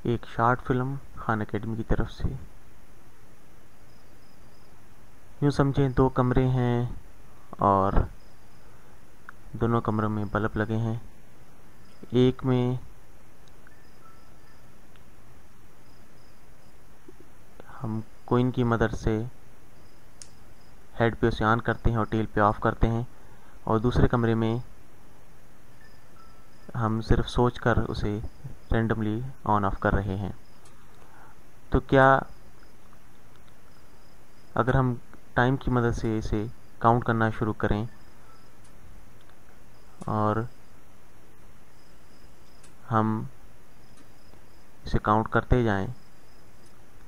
एक short film Khan academy की तरफ से। यूँ समझें दो कमरे हैं और दोनों कमरों में बल्ब लगे हैं। एक में हम कोइन की मदद से हेड पे उसे ऑन करते हैं और टेल पे ऑफ करते हैं, और दूसरे कमरे में हम सिर्फ सोचकर उसे रैंडमली ऑन ऑफ कर रहे हैं। तो क्या अगर हम टाइम की मदद से इसे काउंट करना शुरू करें और हम इसे काउंट करते जाएं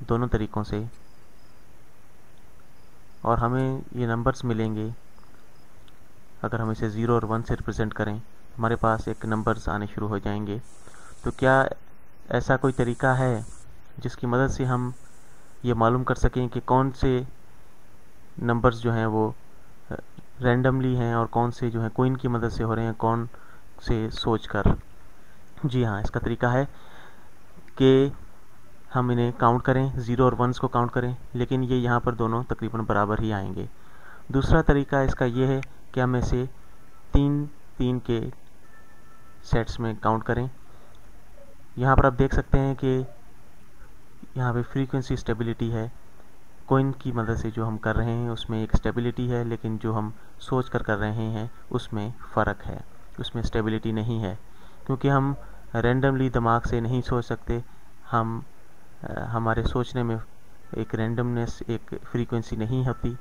दोनों तरीक़ों से, और हमें ये नंबर्स मिलेंगे। अगर हम इसे 0 और 1 से रिप्रेजेंट करें, हमारे पास एक नंबर्स आने शुरू हो जाएंगे। तो क्या ऐसा कोई तरीका है जिसकी मदद से हम ये मालूम कर सकें कि कौन से नंबर्स जो हैं वो रैंडमली हैं और कौन से जो हैं कोइन की मदद से हो रहे हैं, कौन से सोचकर? जी हाँ, इसका तरीका है कि हम इन्हें काउंट करें, 0 और 1 को काउंट करें, लेकिन ये यहाँ पर दोनों तकरीबन बराबर ही आएंगे। दूसरा तरीका इसका ये है कि हम इसे 3-3 के सेट्स में काउंट करें। यहाँ पर आप देख सकते हैं कि यहाँ पे फ्रीक्वेंसी स्टेबिलिटी है। कोइन की मदद से जो हम कर रहे हैं उसमें एक स्टेबिलिटी है, लेकिन जो हम सोच कर रहे हैं उसमें फ़र्क है, उसमें स्टेबिलिटी नहीं है, क्योंकि हम रैंडमली दिमाग से नहीं सोच सकते। हम हमारे सोचने में एक रैंडमनेस, एक फ्रीक्वेंसी नहीं होती।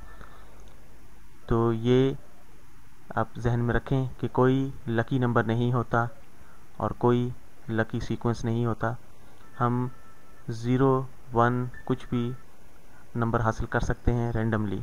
तो ये आप जहन में रखें कि कोई लकी नंबर नहीं होता और कोई लकी सीक्वेंस नहीं होता। हम 0, 1 कुछ भी नंबर हासिल कर सकते हैं रैंडमली।